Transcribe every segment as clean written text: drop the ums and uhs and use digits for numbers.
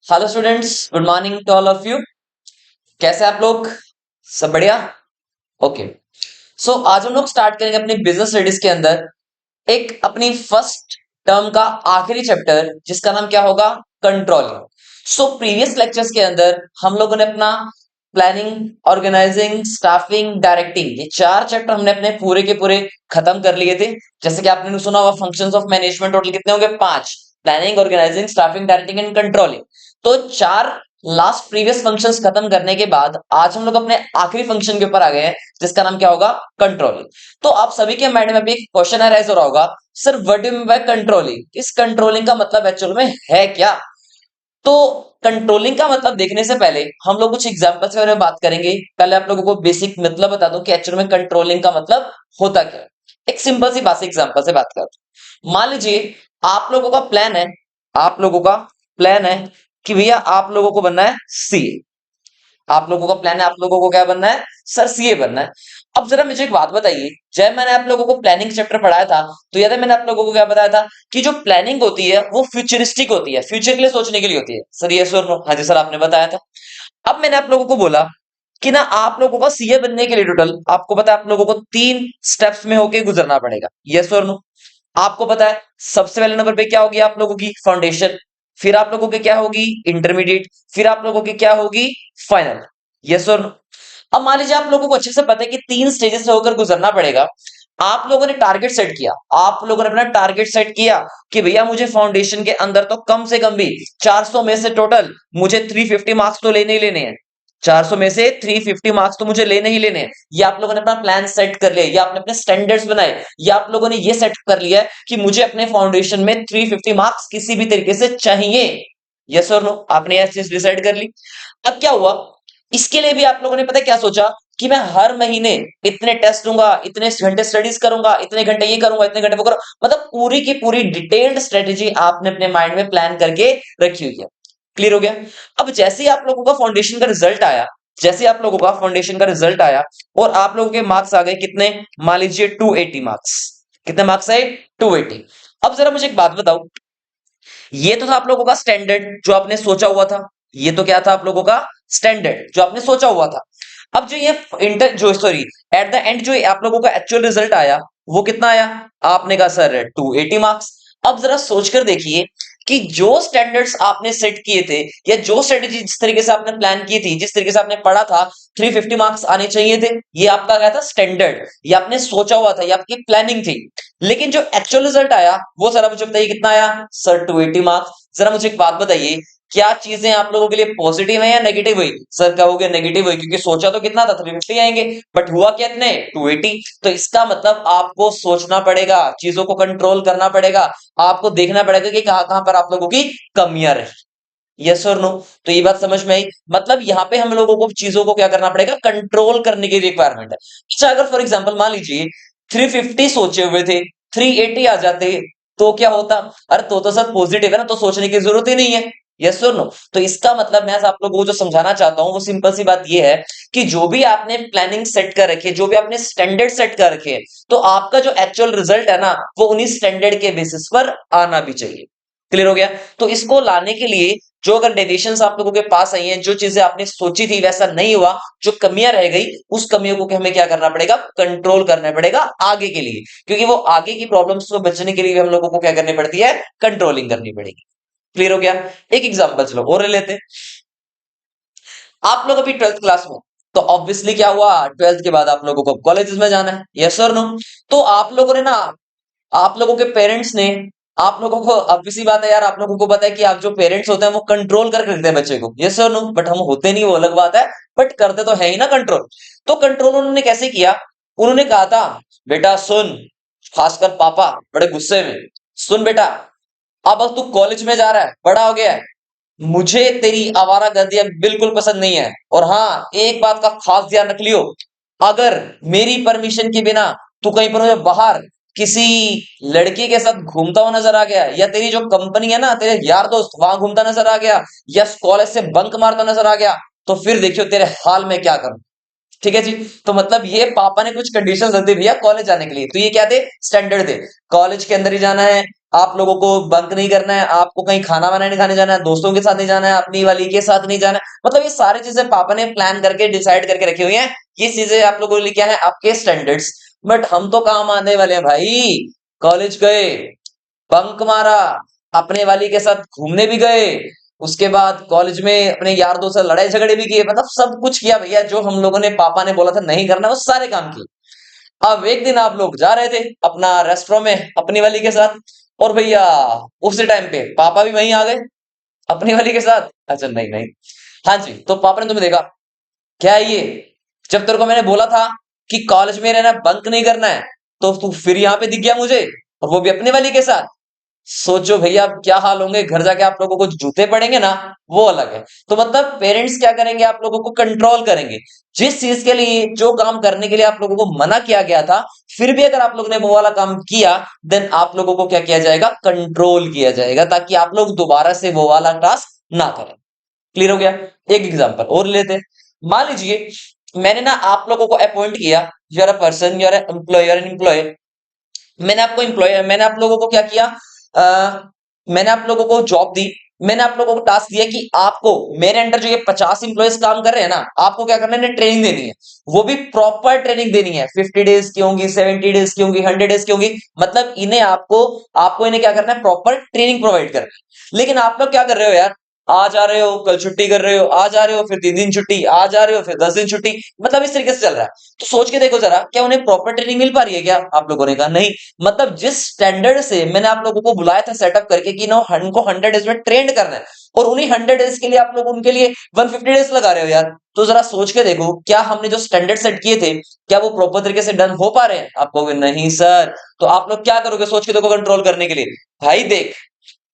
Hello students, good morning to all of you. कैसे आप लोग? सब बढ़िया। ओके। सो आज हम लोग स्टार्ट करेंगे अपनी बिजनेस स्टडीज के अंदर एक अपनी फर्स्ट टर्म का आखिरी चैप्टर जिसका नाम क्या होगा? कंट्रोलिंग। सो प्रीवियस लेक्चर्स के अंदर हम लोगों ने अपना प्लानिंग, ऑर्गेनाइजिंग, स्टाफिंग, डायरेक्टिंग, ये चार चैप्टर हमने अपने पूरे के पूरे खत्म कर लिए थे। जैसे कि आपने सुना होगा फंक्शंस ऑफ मैनेजमेंट, टोटल कितने होंगे? पांच। Planning, organising, staffing, directing and controlling. तो चार लास्ट प्रीवियस फंक्शंस खत्म करने के बाद आज हम लोग अपने आखिरी फंक्शन के ऊपर आ गए हैं जिसका नाम क्या होगा? कंट्रोलिंग। तो आप सभी के माइंड में भी एक क्वेश्चन अराइज हो रहा होगा, sir what do you mean by controlling? इस कंट्रोलिंग का मतलब एक्चुअल में है क्या? तो कंट्रोलिंग का मतलब देखने से पहले हम लोग कुछ एग्जांपल्स के बारे में बात करेंगे। पहले आप लोगों को बेसिक मतलब बता दूं कि एक्चुअल में कंट्रोलिंग का मतलब होता क्या है। एक सिंपल सी बात से एग्जांपल से बात करते हैं। मान लीजिए आप लोगों का प्लान है, आप लोगों का प्लान है कि भैया आप लोगों को बनना है सीए। आप लोगों का प्लान है, आप लोगों को क्या बनना है? सर सीए बनना है। अब जरा मुझे एक बात बताइए, जब मैंने आप लोगों को प्लानिंग चैप्टर पढ़ाया था तो याद है मैंने आप लोगों को क्या बताया था कि जो प्लानिंग होती है वो फ्यूचरिस्टिक होती है, फ्यूचर के लिए सोचने के लिए होती है। सर ये सर नो, हाँ जी सर आपने बताया था। अब मैंने आप लोगों को बोला कि ना आप लोगों का सीए बनने के लिए टोटल आपको पता है आप लोगों को तीन स्टेप्स में होके गुजरना पड़ेगा। यस और नो? आपको पता है सबसे पहले नंबर पे क्या होगी आप लोगों की? फाउंडेशन। फिर आप लोगों की क्या होगी? इंटरमीडिएट। फिर आप लोगों की क्या होगी? फाइनल। यस और नो? अब मान लीजिए आप लोगों को अच्छे से पता है कि तीन स्टेजेस से होकर गुजरना पड़ेगा। आप लोगों ने टारगेट सेट किया, आप लोगों ने अपना टारगेट सेट किया कि भैया मुझे फाउंडेशन के अंदर तो कम से कम भी 400 में से टोटल मुझे 350 मार्क्स तो लेने ही लेने हैं। 400 में से 350 मार्क्स तो मुझे लेने ही लेने हैं। ये आप लोगों ने अपना प्लान सेट कर लिया, या आपने अपने स्टैंडर्ड्स बनाए, या आप लोगों ने ये सेट कर लिया है कि मुझे अपने फाउंडेशन में 350 मार्क्स किसी भी तरीके से चाहिए। यस और नो? आपने यह चीज डिसाइड कर ली। अब क्या हुआ? इसके लिए भी आप लोगों ने पता है क्या सोचा कि मैं हर महीने इतने टेस्ट दूंगा, इतने घंटे स्टडीज करूंगा, इतने घंटे ये करूंगा, इतने घंटे वो करूंगा। मतलब पूरी की पूरी डिटेल्ड स्ट्रेटेजी आपने अपने माइंड में प्लान करके रखी हुई है। क्लियर हो गया? अब जैसे ही आप लोगों का फाउंडेशन का रिजल्ट आया, जैसे आप लोगों का फाउंडेशन का रिजल्ट आया और आप लोगों के मार्क्स आ गए कितने? मान लीजिए 280 मार्क्स। कितने मार्क्स आए? 280। अब जरा मुझे एक बात बताओ, ये तो था आप लोगों का स्टैंडर्ड जो आपने सोचा हुआ था। ये तो क्या था आप लोगों का? स्टैंडर्ड जो आपने सोचा हुआ था। अब जो ये इंटर जो सॉरी एट द एंड जो आप लोगों का एक्चुअल रिजल्ट आया वो कितना आया? आपने कहा सर 280 मार्क्स। अब जरा सोचकर देखिए कि जो स्टैंडर्ड्स आपने सेट किए थे या जो स्ट्रेटेजी जिस तरीके से आपने प्लान की थी, जिस तरीके से आपने पढ़ा था 350 मार्क्स आने चाहिए थे, ये आपका क्या था? स्टैंडर्ड। ये आपने सोचा हुआ था, ये आपकी प्लानिंग थी। लेकिन जो एक्चुअल रिजल्ट आया वो जरा मुझे बताइए कितना आया? Sir 280 marks. जरा मुझे एक बात बताइए, क्या चीजें आप लोगों के लिए पॉजिटिव है या नेगेटिव हुई? सर कहोगे नेगेटिव हुई, क्योंकि सोचा तो कितना था? 350 आएंगे, बट हुआ कितने? 280। तो इसका मतलब आपको सोचना पड़ेगा, चीजों को कंट्रोल करना पड़ेगा, आपको देखना पड़ेगा कि कहां कहां पर आप लोगों की कमियां रही। यस और नो? तो ये बात समझ में आई? मतलब यहाँ पे हम लोगों को चीजों को क्या करना पड़ेगा? कंट्रोल करने की रिक्वायरमेंट है। अच्छा अगर फॉर एग्जाम्पल मान लीजिए 350 सोचे हुए थे, 380 आ जाते तो क्या होता? अरे तो सब पॉजिटिव है ना, तो सोचने की जरूरत ही नहीं है। यस और नो? तो इसका मतलब मैं आप लोगों को जो समझाना चाहता हूं वो सिंपल सी बात ये है कि जो भी आपने प्लानिंग सेट कर रखी है, जो भी आपने स्टैंडर्ड सेट कर रखे हैं, तो आपका जो एक्चुअल रिजल्ट है ना वो उन्हीं स्टैंडर्ड के बेसिस पर आना भी चाहिए। क्लियर हो गया? तो इसको लाने के लिए जो अगर डेविएशंस आप लोगों के पास आई हैं, जो चीजें आपने सोची थी वैसा नहीं हुआ, जो कमियां रह गई, उस कमियों को हमें क्या करना पड़ेगा? कंट्रोल करना पड़ेगा आगे के लिए, क्योंकि वो आगे की प्रॉब्लम्स को बचने के लिए हम लोगों को क्या करनी पड़ती है? कंट्रोलिंग करनी पड़ेगी। क्लियर हो गया? एक एग्जांपल चलो और ले लेते हैं। आप लोग अभी 12th क्लास में, तो ऑब्वियसली क्या हुआ? 12th के बाद आप लोगों को कॉलेजेस में जाना है। यस और नो? तो आप लोगों ने ना, आप लोगों के पेरेंट्स ने आप लोगों को, अब इसी बात है यार, आप लोगों को पता है कि आप जो पेरेंट्स होते हैं वो कंट्रोल करके रखते हैं बच्चे को। यस और नो? बट हम होते नहीं, वो अलग बात है, बट करते तो है ही ना कंट्रोल। तो कंट्रोल उन्होंने कैसे किया? उन्होंने कहा था बेटा सुन, खासकर पापा बड़े गुस्से में, सुन बेटा, अब तू कॉलेज में जा रहा है, बड़ा हो गया है, मुझे तेरी आवारागर्दी बिल्कुल पसंद नहीं है। और हाँ, एक बात का खास ध्यान रख लियो, अगर मेरी परमिशन के बिना तू कहीं पर मुझे बाहर किसी लड़के के साथ घूमता हुआ नजर आ गया, या तेरी जो कंपनी है ना, तेरे यार दोस्त वहां घूमता नजर आ गया, या कॉलेज से बंक मारता नजर आ गया, तो फिर देखियो तेरे हाल में क्या करूं। ठीक है जी? तो मतलब ये पापा ने कुछ कंडीशंस रख दी भैया कॉलेज जाने के लिए, तो ये क्या थे? स्टैंडर्ड थे। कॉलेज के अंदर ही जाना है, आप लोगों को बंक नहीं करना है, आपको कहीं खाना वाना नहीं खाने जाना है, दोस्तों के साथ नहीं जाना है, अपनी वाली के साथ नहीं जाना है। मतलब ये सारी चीजें पापा ने प्लान करके डिसाइड करके रखी हुई हैं। ये चीजें आप लोगों के लिए क्या है, आपके स्टैंडर्ड्स। बट हम तो काम आने वाले हैं भाई। कॉलेज गए, बंक मारा, अपने वाली के साथ घूमने भी गए, उसके बाद कॉलेज में अपने यार दोस्त से लड़ाई झगड़े भी किए, मतलब सब कुछ किया भैया। जो हम लोगों ने पापा ने बोला था नहीं करना, वो सारे काम किए। अब एक दिन आप लोग जा रहे थे अपना रेस्टोरेंट में अपनी वाली के साथ, और भैया उसी टाइम पे पापा भी वहीं आ गए अपनी वाली के साथ। अच्छा नहीं नहीं, हाँ जी, तो पापा ने तुम्हें देखा, क्या है ये, जब तेरे को मैंने बोला था कि कॉलेज में रहना, बंक नहीं करना है, तो तू फिर यहाँ पे दिख गया मुझे, और वो भी अपने वाली के साथ। सोचो भैया अब क्या हाल होंगे, घर जाके आप लोगों को जूते पड़ेंगे ना, वो अलग है। तो मतलब पेरेंट्स क्या करेंगे, आप लोगों को कंट्रोल करेंगे। जिस चीज के लिए, जो काम करने के लिए आप लोगों को मना किया गया था, फिर भी अगर आप लोगों ने वो वाला काम किया, देन आप लोगों को क्या किया जाएगा, कंट्रोल किया जाएगा, ताकि आप लोग दोबारा से वो वाला टास्क ना करें। क्लियर हो गया। एक एग्जांपल और लेते हैं। मान लीजिए मैंने ना आप लोगों को अपॉइंट किया, your a person, your an employ. मैंने आप लोगों को क्या किया, मैंने आप लोगों को जॉब दी। मैंने आप लोगों को टास्क दिया कि आपको मेरे अंडर जो ये 50 इंप्लॉयज काम कर रहे हैं ना, आपको क्या करना है, इन्हें ट्रेनिंग देनी है। वो भी प्रॉपर ट्रेनिंग देनी है। 50 डेज की होंगी, 70 डेज की होंगी, 100 डेज की होंगी। मतलब इन्हें आपको आपको इन्हें क्या करना है, प्रॉपर ट्रेनिंग प्रोवाइड करना है। लेकिन आप लोग क्या कर रहे हो यार, आ जा रहे हो, कल छुट्टी कर रहे हो, आ जा रहे हो, फिर 3 दिन छुट्टी, आ जा रहे हो, फिर 10 दिन छुट्टी। मतलब इस तरीके से चल रहा है। तो सोच के देखो जरा, क्या उन्हें प्रॉपर ट्रेनिंग मिल पा रही है क्या? आप लोगों ने कहा नहीं। मतलब जिस स्टैंडर्ड से मैंने आप लोगों को बुलाया था सेटअप करके कि नो को 100 डेज में ट्रेंड करना है, और उन्हीं 100 डेज के लिए आप लोग उनके लिए 150 डेज लगा रहे हो यार। तो जरा सोच के देखो, क्या हमने जो स्टैंडर्ड सेट किए थे, क्या वो प्रॉपर तरीके से डन हो पा रहे हैं? आप कहोगे नहीं सर। तो आप लोग क्या करोगे, सोच के देखो, कंट्रोल करने के लिए। भाई देख,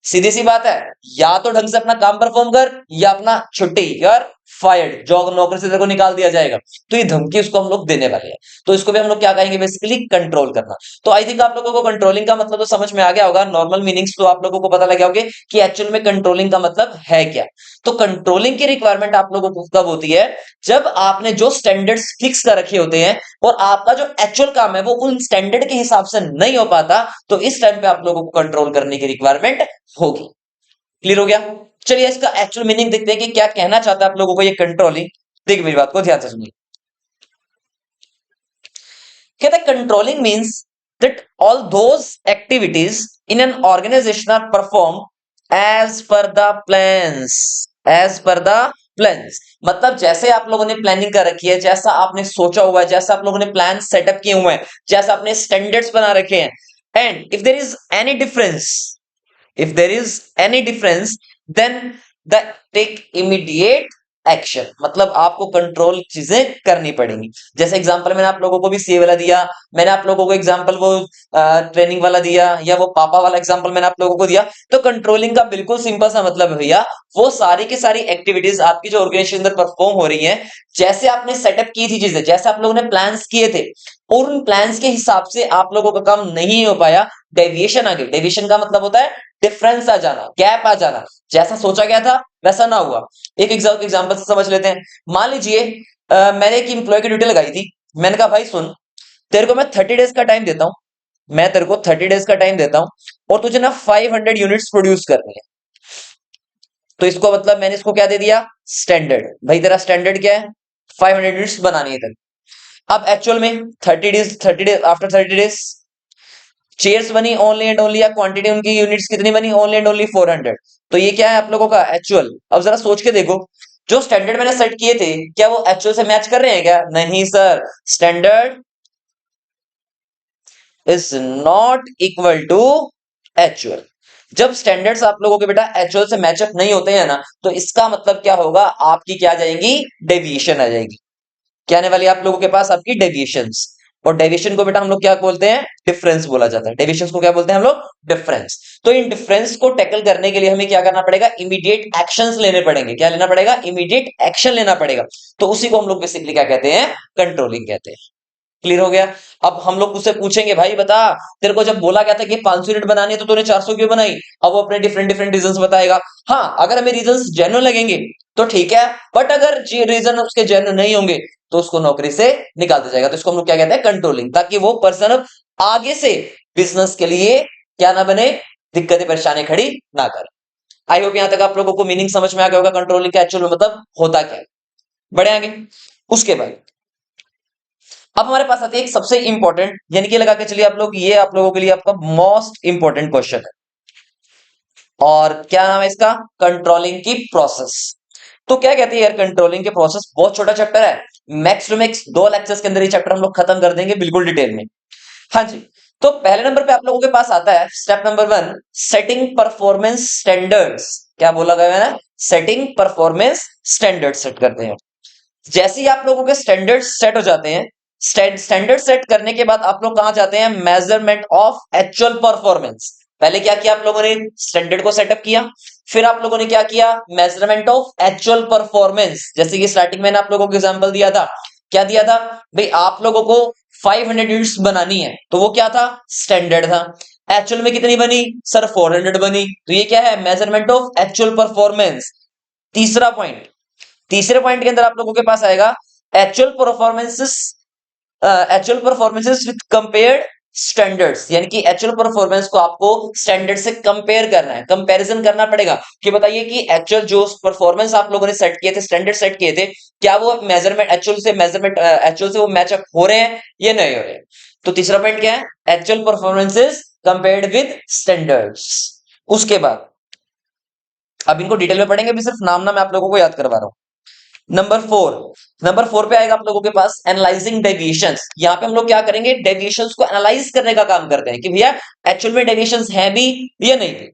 सीधी सी बात है, या तो ढंग से अपना काम परफॉर्म कर, या अपना छुट्टी, यार फायर्ड, जॉब, नौकरी से तेरे को निकाल दिया जाएगा। तो ये धमकी उसको हम लोग देने वाले हैं। तो इसको भी हम लोग क्या कहेंगे, बेसिकली कंट्रोल करना। तो आई थिंक आप लोगों को कंट्रोलिंग का मतलब तो समझ में आ गया होगा। नॉर्मल मीनिंग्स तो आप लोगों को पता लग गया होंगे कि एक्चुअल में कंट्रोलिंग का मतलब है क्या। तो कंट्रोलिंग की रिक्वायरमेंट आप लोगों को कब होती है, जब आपने जो स्टैंडर्ड्स फिक्स कर रखे होते हैं, और आपका जो एक्चुअल काम है वो उन स्टैंडर्ड के हिसाब से नहीं हो पाता, तो इस टाइम पे आप लोगों को कंट्रोल करने की रिक्वायरमेंट होगी। क्लियर हो गया। चलिए इसका एक्चुअल मीनिंग देखते हैं कि क्या कहना चाहता है आप लोगों को ये कंट्रोलिंग। देखिए मेरी बात को ध्यान से सुनिए। कहता है controlling means that all those activities in an organisation are perform as per the plans, as per the plans. मतलब जैसे आप लोगों ने प्लानिंग कर रखी है, जैसा आपने सोचा हुआ है, जैसा आप लोगों ने प्लान सेटअप किए हुए हैं, जैसा आपने स्टैंडर्ड्स बना रखे हैं, and if there is any difference, if there is any difference, then the take immediate action. मतलब आपको कंट्रोल चीजें करनी पड़ेंगी। जैसे एग्जांपल मैंने आप लोगों को भी सी वाला दिया, मैंने आप लोगों को एग्जांपल वो ट्रेनिंग वाला दिया, या वो पापा वाला एग्जांपल मैंने आप लोगों को दिया। तो कंट्रोलिंग का बिल्कुल सिंपल सा मतलब है भैया, वो सारी की सारी एक्टिविटीज आपकी जो ऑर्गेनाइजेशन अंदर परफॉर्म हो रही है, जैसे आपने सेटअप की थी चीजें, जैसे आप लोगों ने प्लान्स किए थे, और उन प्लान्स के हिसाब से आप लोगों का काम नहीं हो पाया, डेविएशन आ गई। डेविएशन का मतलब होता है डिफरेंस आ जाना, गैप आ जाना, जैसा सोचा गया था वैसा ना हुआ। एक एग्जांपल से समझ लेते हैं। मान लीजिए मैंने एक इंप्लॉय की ड्यूटी लगाई थी। मैंने कहा भाई सुन, तेरे को मैं 30 डेज का टाइम देता हूं, मैं तेरे को 30 डेज का टाइम देता हूं, और तुझे ना 500 यूनिट्स प्रोड्यूस करनी है। तो इसको मतलब मैंने इसको क्या दे दिया, स्टैंडर्ड। भाई तेरा स्टैंडर्ड क्या है, 500 यूनिट्स बनानी है तेरे। अब एक्चुअल में 30 डेज आफ्टर 30 डेज चेयर्स बनी ओनली एंड ओनली, या क्वांटिटी उनकी यूनिट्स कितनी बनी, ओनली एंड ओनली 400। तो ये क्या है आप लोगों का एक्चुअल। अब जरा सोच के देखो, जो स्टैंडर्ड मैंने सेट किए थे, क्या वो एक्चुअल से मैच कर रहे हैं क्या? नहीं sir, standard is not equal to actual. जब स्टैंडर्ड्स आप लोगों के बेटा एक्चुअल से मैचअप नहीं होते हैं ना, तो इसका मतलब क्या होगा, आपकी क्या आ जाएगी, डेविएशन आ जाएगी। क्या आने वाली है आप लोगों के पास, आपकी डेविएशंस। और डेविएशन को बेटा हम लोग क्या बोलते हैं, डिफरेंस बोला जाता है। डेविएशंस को क्या बोलते हैं हम लोग, डिफरेंस। तो इन डिफरेंस को टैकल करने के लिए हमें क्या करना पड़ेगा, इमीडिएट एक्शंस लेने पड़ेंगे। क्या लेना पड़ेगा, इमीडिएट एक्शन लेना पड़ेगा। तो उसी को हम लोग बेसिकली क्या कहते हैं, कंट्रोलिंग कहते हैं। क्लियर हो गया। अब हम लोग उससे पूछेंगे, भाई बता, तेरे को जब बोला गया था कि 500 यूनिट बनानी है, तो तूने 400 क्यों बनाई? अब वो अपने डिफरेंट डिफरेंट रीजंस बताएगा। हाँ, अगर हमें रीजंस जेन्युइन लगेंगे तो ठीक है, बट अगर रीजन उसके जेन्युइन नहीं होंगे, तो उसको नौकरी से निकाल दिया जाएगा। तो इसको हम लोग क्या कहते हैं, कंट्रोलिंग। ताकि वो पर्सन अब आगे से बिजनेस के लिए क्या ना बने, दिक्कतें परेशानी खड़ी ना कर। आई होप यहां तक आप लोगों को मीनिंग समझ में आ गया होगा कंट्रोलिंग का एक्चुअल मतलब होता क्या है। बढ़े आगे। उसके बाद अब हमारे पास आते हैं एक सबसे इंपॉर्टेंट, यानी कि लगा के चलिए आप लोग, ये आप लोगों के लिए आपका मोस्ट इंपॉर्टेंट क्वेश्चन है। और क्या नाम है इसका? कंट्रोलिंग की प्रोसेस। तो क्या कहते हैं यार कंट्रोलिंग के प्रोसेस? बहुत छोटा चैप्टर है, मैक्स टू मैक्स 2 लेक्चर्स के अंदर ये चैप्टर हम लोग खत्म कर देंगे बिल्कुल डिटेल में। हाँ जी। तो पहले नंबर पे आप लोगों के पास आता है step number 1, setting performance standards. क्या बोला गया है ना? सेटिंग परफॉर्मेंस स्टैंडर्ड सेट करते हैं। जैसे ही आप लोगों के स्टैंडर्ड सेट हो जाते हैं, स्टैंडर्ड सेट करने के बाद आप लोग कहां जाते हैं? Measurement of actual performance. पहले क्या किया आप लोगों ने? स्टैंडर्ड को सेटअप किया, फिर आप लोगों ने क्या किया? Measurement of actual performance. जैसे कि स्टार्टिंग में आपलोगों को एग्जांपल दिया था, क्या दिया था भाई? आप लोगों को 500 यूनिट्स बनानी है, तो वो क्या था? स्टैंडर्ड था। एक्चुअल में कितनी बनी सर? 400 बनी, तो ये क्या है? Measurement of actual performance. तीसरा पॉइंट, तीसरे पॉइंट के अंदर आप लोगों के पास आएगा actual performances, actual performances with compared standards. यानी कि एक्चुअल परफॉर्मेंस को आपको स्टैंडर्ड से कंपेयर करना है, कंपैरिजन करना पड़ेगा कि बताइए कि एक्चुअल जो परफॉर्मेंस आप लोगों ने सेट किए थे, स्टैंडर्ड सेट किए थे, क्या वो मेजरमेंट एक्चुअल से वो मैचअप हो रहे हैं या नहीं हो रहे हैं। तो तीसरा पॉइंट क्या है? Actual performances compared with standards. उसके बाद अब इनको डिटेल में पढ़ेंगे, भी सिर्फ नाम ना मैं आप लोगों को याद करवा रहा हूं। नंबर 4 पे आएगा आप लोगों के पास एनालाइजिंग डेविएशंस। यहां पे हम लोग क्या करेंगे? डेविएशंस को एनालाइज करने का काम करते हैं कि भैया एक्चुअल में डेविएशंस हैं भी या नहीं भी।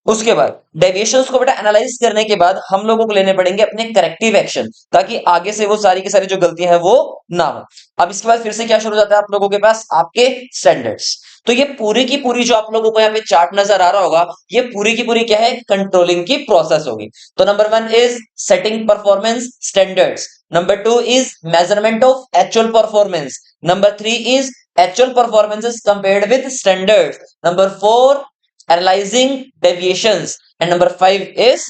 उसके बाद डेविएशंस को बेटा एनालाइज करने के बाद हम लोगों को लेने पड़ेंगे अपने करेक्टिव एक्शन, ताकि आगे से वो सारी की सारी जो गलतियां हैं वो ना हो। अब इसके बाद फिर से क्या शुरू हो जाता है आप लोगों के पास? आपके स्टैंडर्ड्स। तो ये पूरी की पूरी जो आप लोगों को यहाँ पे चार्ट नजर आ रहा होगा, ये पूरी की पूरी क्या है? कंट्रोलिंग की प्रोसेस होगी। तो number 1 is setting performance standards, number 2 is measurement of actual performance, number 3 is actual performances compared with standards, number 4 analyzing deviations, and number 5 is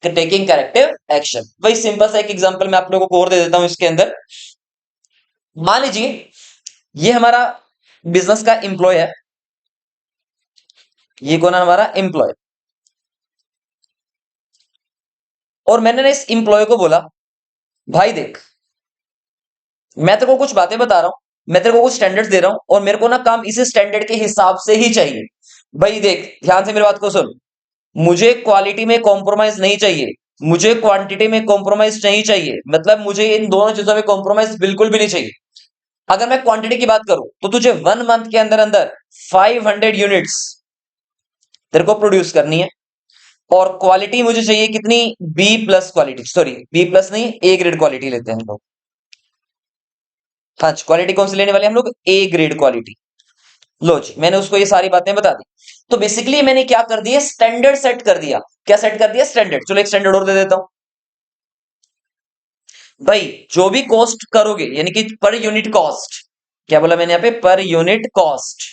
taking corrective action। वही सिंपल सा एक एग्जांपल मैं आप लोगों को और दे देता हूं इसके अंदर। मान लीजिए ये हमारा बिजनेस का एम्प्लॉय है, ये कौन है? हमारा एम्प्लॉय। और मैंने ना इस एम्प्लॉय को बोला, भाई देख, मैं तेरे को कुछ बातें बता रहा हूं, मैं तेरे को कुछ स्टैंडर्ड्स दे रहा हूं, और मेरे को ना काम इसी स्टैंडर्ड के हिसाब से ही चाहिए। भाई देख ध्यान से मेरी बात को सुन, मुझे क्वालिटी में कॉम्प्रोमाइज नहीं चाहिए, मुझे क्वांटिटी में कॉम्प्रोमाइज नहीं चाहिए, मतलब मुझे इन दोनों चीजों में कॉम्प्रोमाइज बिल्कुल भी नहीं चाहिए। अगर मैं क्वांटिटी की बात करूं तो तुझे 1 मंथ के अंदर अंदर 500 यूनिट्स तेरे को प्रोड्यूस करनी है। और क्वालिटी मुझे चाहिए कितनी? B plus quality, sorry B plus नहीं, ए ग्रेड क्वालिटी लेते हैं हम लोग। हाँ, क्वालिटी कौन सी लेने वाले हम लोग? A grade quality. लो जी, मैंने उसको ये सारी बातें बता दी। तो बेसिकली मैंने क्या कर दिया? स्टैंडर्ड सेट कर दिया। क्या सेट कर दिया? स्टैंडर्ड। चलो एक स्टैंडर्ड और दे देता हूं भाई, जो भी कॉस्ट करोगे, यानी कि पर यूनिट कॉस्ट। क्या बोला मैंने यहाँ पे? Per unit cost.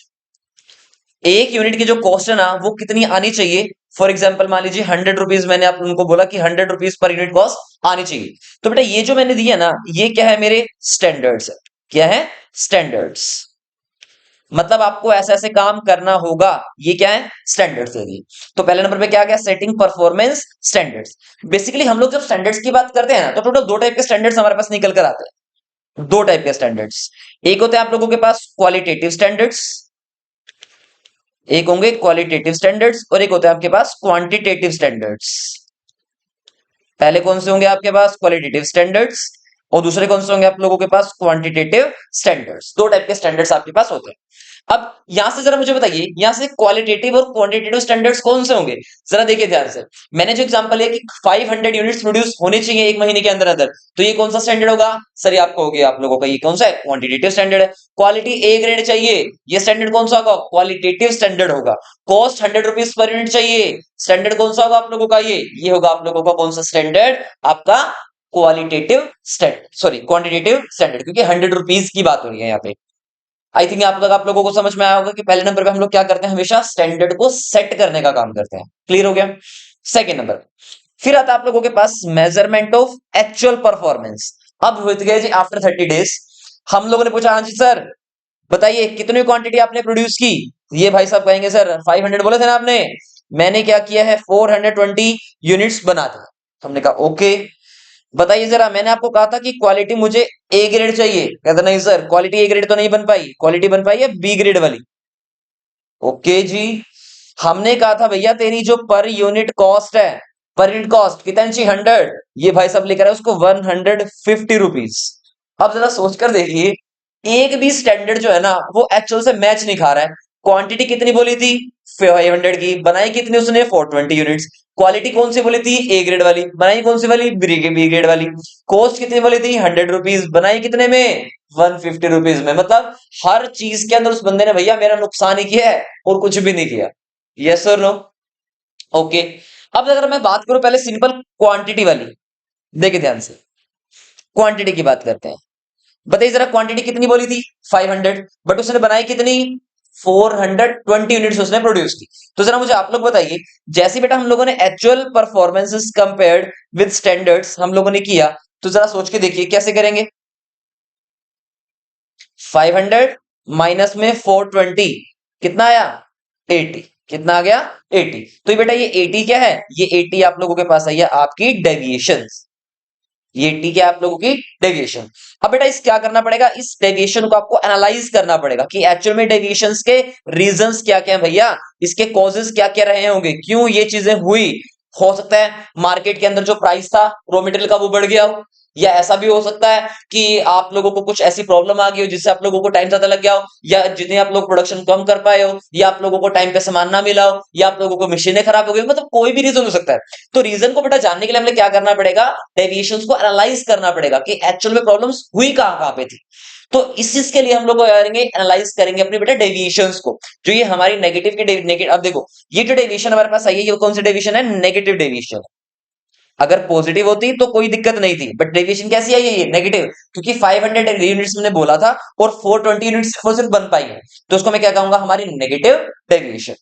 एक यूनिट की जो कॉस्ट है ना, वो कितनी आनी चाहिए? फॉर एग्जाम्पल मान लीजिए 100 रुपीज, मैंने आप उनको बोला कि 100 रुपीज पर यूनिट कॉस्ट आनी चाहिए। तो बेटा ये जो मैंने दिया ना, ये क्या है? मेरे स्टैंडर्ड्स है। क्या है? स्टैंडर्ड्स। मतलब आपको ऐसे ऐसे काम करना होगा, ये क्या है? स्टैंडर्ड्स है ये। तो पहले नंबर पे क्या गया? Setting performance standards. बेसिकली हम लोग जब स्टैंडर्ड्स की बात करते हैं ना, तो टोटल 2 टाइप के स्टैंडर्ड्स हमारे पास निकल कर आते हैं। 2 टाइप के स्टैंडर्ड्स, एक होते हैं आप लोगों के पास क्वालिटेटिव स्टैंडर्ड्स, एक होंगे क्वालिटेटिव स्टैंडर्ड्स, और एक होते हैं आपके पास क्वांटिटेटिव स्टैंडर्ड्स। पहले कौन से होंगे आपके पास? क्वालिटेटिव स्टैंडर्ड्स, और दूसरे कौन से होंगे आप लोगों के पास? Quantitative standards. 2 टाइप के स्टैंडर्ड्स आपके पास होते हैं। अब यहां से जरा मुझे बताइए, यहां से क्वालिटेटिव और क्वांटिटेटिव स्टैंडर्ड्स कौन से होंगे? जरा देखिए ध्यान से। मैंने जो एग्जांपल है कि 500 यूनिट्स प्रोड्यूस होने चाहिए 1 महीने के अंदर अंदर, तो ये कौन सा स्टैंडर्ड होगा? सर ये आपको हो गया, आप लोगों का ये कौन सा है? क्वांटिटेटिव स्टैंडर्ड है। क्वालिटी ए ग्रेड चाहिए, ये स्टैंडर्ड कौन सा होगा? क्वालिटेटिव स्टैंडर्ड होगा। कॉस्ट 100 रुपीज पर यूनिट चाहिए, स्टैंडर्ड कौन सा होगा आप लोगों का? ये होगा आप लोगों का कौन सा स्टैंडर्ड? आपका qualitative standard, sorry quantitative standard, क्योंकि 100 रुपीज की बात हो रही है यहाँ पे। आई थिंक आप लोगों को समझ में आया होगा कि पहले नंबर पे हम लोग क्या करते हैं? हमेशा स्टैंडर्ड को सेट करने का काम करते हैं। क्लियर हो गया? सेकेंड नंबर, फिर आता है आप लोगों के पास मेजरमेंट ऑफ एक्चुअल परफॉर्मेंस। अब हो गया जी आफ्टर 30 डेज, हम लोगों ने पूछा, हाँ जी सर बताइए कितनी क्वांटिटी आपने प्रोड्यूस की? ये भाई साहब कहेंगे सर 500 बोले थे ना आपने, मैंने क्या किया है 420 यूनिट्स बना दिया। हमने कहा ओके, बताइए जरा, मैंने आपको कहा था कि क्वालिटी मुझे ए ग्रेड चाहिए, कहता नहीं सर क्वालिटी ए ग्रेड तो नहीं बन पाई, क्वालिटी बन पाई है बी ग्रेड वाली। ओके जी, हमने कहा था भैया तेरी जो पर यूनिट कॉस्ट है, पर यूनिट कॉस्ट कितनी चाहिए 100, ये भाई सब लेकर आए उसको 150 रुपीज। अब जरा सोचकर देखिए, एक भी स्टैंडर्ड जो है ना वो एक्चुअल से मैच नहीं खा रहा है। क्वांटिटी कितनी बोली थी 500 की, बनाई कितनी उसने 420 यूनिट्स। क्वालिटी कौन सी बोली थी ए ग्रेड वाली, बनाई कौन सी वाली बी ग्रेड वाली। कॉस्ट कितनी बोली थी 100 रुपीज, बनाई कितने में 150 रुपीज में। मतलब हर चीज के अंदर उस बंदे ने भैया मेरा नुकसान ही किया है और कुछ भी नहीं किया। यस और नो? ओके, अब अगर मैं बात करूं पहले सिंपल क्वांटिटी वाली, देखिए ध्यान से, क्वांटिटी की बात करते हैं। बताइए जरा क्वांटिटी कितनी बोली थी 500, बट उसने बनाई कितनी 420 यूनिट्स उसने प्रोड्यूस की। तो जरा मुझे आप लोग बताइए, जैसे बेटा हम लोगों ने actual performances compared with standards हम लोगों ने किया, तो जरा सोच के देखिए कैसे करेंगे। 500 माइनस में 420 कितना आया 80, कितना आ गया 80। तो ये बेटा ये 80 क्या है, ये 80 आप लोगों के पास आई है आपकी डेविएशन, ये टी क्या है आप लोगों की डेविएशन। अब बेटा इस क्या करना पड़ेगा, इस डेविएशन को आपको एनालाइज करना पड़ेगा कि एक्चुअल में डेविएशंस के रीजंस क्या क्या है भैया, इसके कॉजेस क्या क्या रहे होंगे, क्यों ये चीजें हुई। हो सकता है मार्केट के अंदर जो प्राइस था रॉ मटेरियल का वो बढ़ गया हो, या ऐसा भी हो सकता है कि आप लोगों को कुछ ऐसी प्रॉब्लम आ गई हो जिससे आप लोगों को टाइम ज्यादा लग गया हो, या जितने आप लोग प्रोडक्शन कम कर पाए हो, या आप लोगों को टाइम पे सामान ना मिला हो, या आप लोगों को मशीनें खराब हो गई, मतलब कोई भी रीजन हो सकता है। तो रीजन को बेटा जानने के लिए हमें क्या करना पड़ेगा, डेविएशंस को एनालाइज करना पड़ेगा कि एक्चुअल में प्रॉब्लम्स हुई कहां कहां पे थी। तो इस चीज के लिए हम लोग करेंगे एनालाइज करेंगे अपने बेटा डेविएशंस को, जो ये हमारी नेगेटिव की नेगेटिव। अब देखो ये जो डेविएशन हमारे पास आई है, ये कौन सी डेविएशन है, नेगेटिव डेविएशन। अगर पॉजिटिव होती तो कोई दिक्कत नहीं थी, बट डेविएशन कैसी आई है ये नेगेटिव, क्योंकि 500 यूनिट्स मैंने बोला था और 420 यूनिट्स सिर्फ बन पाई है, तो उसको मैं क्या कहूंगा हमारी नेगेटिव डेविएशन।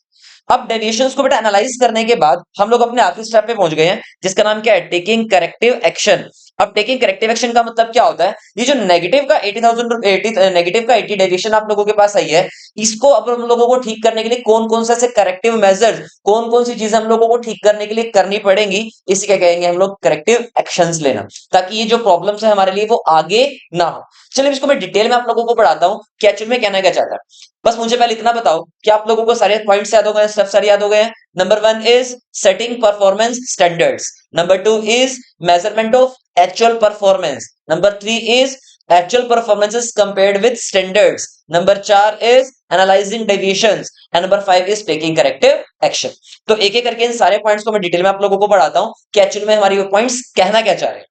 अब डेविएशंस को बेटा एनालाइज करने के बाद हम लोग अपने आखिरी स्टेप पे पहुंच गए हैं, जिसका नाम क्या है, टेकिंग करेक्टिव एक्शन। अब टेकिंग करेक्टिव एक्शन का मतलब क्या होता है, ये जो नेगेटिव का 80,000 नेगेटिव का 80 डेविएशन आप लोगों के पास आई है, इसको अब हम लोगों को ठीक करने के लिए कौन कौन से करेक्टिव मेजर्स, कौन कौन सी चीजें हम लोगों को ठीक करने के लिए करनी पड़ेंगी, इसी क्या कहेंगे हम लोग करेक्टिव एक्शंस लेना, ताकि ये जो प्रॉब्लम्स है हमारे लिए वो आगे ना हो। चलिए इसको मैं डिटेल में आप लोगों को पढ़ाता हूँ कि एक्चुअल में कहना क्या चाहता है। बस मुझे पहले इतना बताओ कि आप लोगों को सारे पॉइंट्स याद हो गए, स्टेप सारे याद हो गए हैं। Number 1 is setting performance standards, number 2 is measurement of actual performance, number 3 is actual performances compared with standards, number 4 is analysing deviations, and number 5 is taking corrective action. तो एक एक करके इन सारे पॉइंट्स को मैं डिटेल में आप लोगों को पढ़ाता हूं कि एक्चुअल में हमारी वो पॉइंट्स कहना क्या चाह रहे हैं।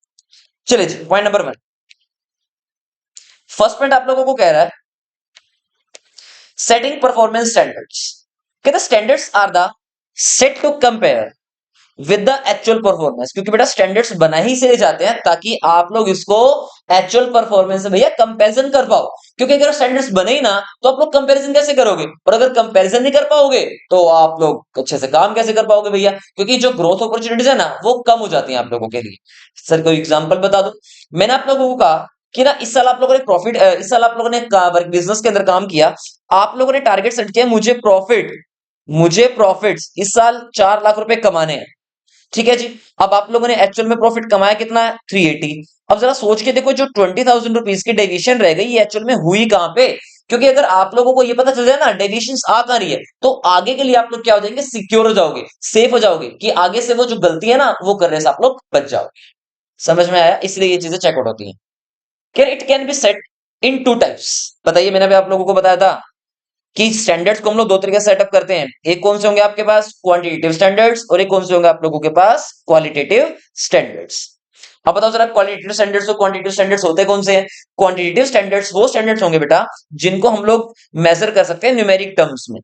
चलिए जी, पॉइंट नंबर 1, फर्स्ट पॉइंट आप लोगों को कह रहा है सेटिंग परफॉर्मेंस स्टैंडर्ड्स। कहते standards are the set to compare with the actual performance, क्योंकि बेटा स्टैंडर्ड्स बना ही इसलिए जाते हैं ताकि आप लोग इसको एक्चुअल परफॉर्मेंस से भैया कंपैरिजन कर पाओ। क्योंकि अगर स्टैंडर्ड्स बने ही ना तो आप लोग कंपैरिजन कैसे करोगे, और अगर कंपैरिजन नहीं कर पाओगे तो आप लोग अच्छे से काम कैसे कर पाओगे भैया, क्योंकि जो ग्रोथ अपॉर्चुनिटीज है ना वो कम हो जाती हैं आप लोगों के लिए। सर कोई एग्जांपल बता दो। मैंने आप लोगों को कहा कि ना इस साल आप लोगों ने प्रॉफिट, इस साल आप लोगों ने बिजनेस के अंदर काम किया, आप लोगों ने टारगेट सेट किया मुझे प्रॉफिट्स इस साल 4 लाख रुपए कमाने हैं। ठीक है जी, अब आप लोगों ने एक्चुअल में प्रॉफिट कमाया कितना है 380। अब जरा सोच के देखो जो 20,000 रुपीज की डेविएशन रह गई ये एक्चुअल में हुई कहां पे, क्योंकि अगर आप लोगों को ये पता चल जाए ना डेविएशन आ कहां रही है, तो आगे के लिए आप लोग क्या हो जाएंगे, सिक्योर हो जाओगे, सेफ हो जाओगे, कि आगे से वो जो गलती है ना वो करने से आप लोग बच जाओगे। समझ में आया, इसलिए ये चीजें चेकआउट होती हैं। Can it can be set in two types. बताइए, मैंने अभी आप लोगों को बताया था कि स्टैंडर्ड्स को हम लोग दो तरीके से सेटअप करते हैं, एक कौन से होंगे आपके पास क्वांटिटेटिव स्टैंडर्ड्स, और एक कौन से होंगे आप लोगों के पास क्वालिटेटिव स्टैंडर्ड्स। अब बताओ जरा क्वालिटेटिव स्टैंडर्ड्स और क्वांटिटेटिव स्टैंडर्ड्स होते कौन से हैं। क्वांटिटेटिव स्टैंडर्ड्स वो स्टैंडर्ड्स होंगे बेटा जिनको हम लोग मेजर कर सकते हैं न्यूमेरिक टर्म्स में,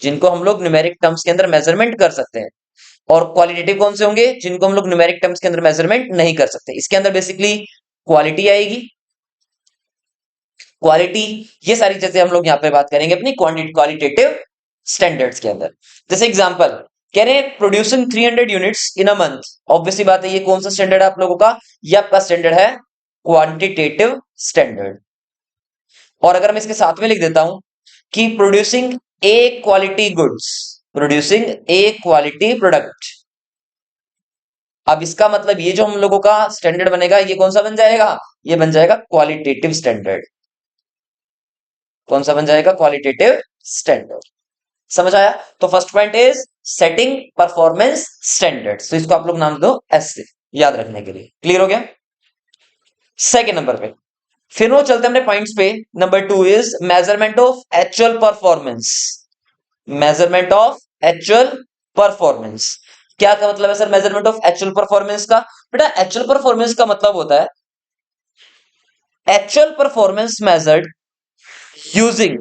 जिनको हम लोग न्यूमेरिक टर्म्स के अंदर मेजरमेंट कर सकते हैं। और क्वालिटेटिव कौन से होंगे, जिनको हम लोग न्यूमेरिक टर्म्स के अंदर मेजरमेंट नहीं कर सकते। इसके अंदर बेसिकली क्वालिटी आएगी, क्वालिटी, ये सारी चीजें हम लोग यहाँ पे बात करेंगे अपनी क्वालिटेटिव स्टैंडर्ड्स के अंदर। जैसे एग्जांपल कह रहे हैं producing 300 units in a month, obviously बात है ये कौन सा स्टैंडर्ड है आप लोगों का, ये आपका स्टैंडर्ड है क्वांटिटेटिव स्टैंडर्ड। और अगर मैं इसके साथ में लिख देता हूं कि प्रोड्यूसिंग ए क्वालिटी गुड्स, प्रोड्यूसिंग ए क्वालिटी प्रोडक्ट। अब इसका मतलब ये जो हम लोगों का स्टैंडर्ड बनेगा ये कौन सा बन जाएगा, ये बन जाएगा क्वालिटेटिव स्टैंडर्ड। कौन सा बन जाएगा, क्वालिटेटिव स्टैंडर्ड। समझ आया। तो first point is setting performance standard, तो इसको आप लोग नाम दो एस से, याद रखने के लिए। क्लियर हो गया। सेकेंड नंबर पे फिर वो चलते हैं अपने पॉइंट्स पे। Number 2 is measurement of actual performance. Measurement of actual performance क्या का मतलब है sir, measurement of actual performance का? बेटा एक्चुअल परफॉर्मेंस का मतलब होता है actual performance measured using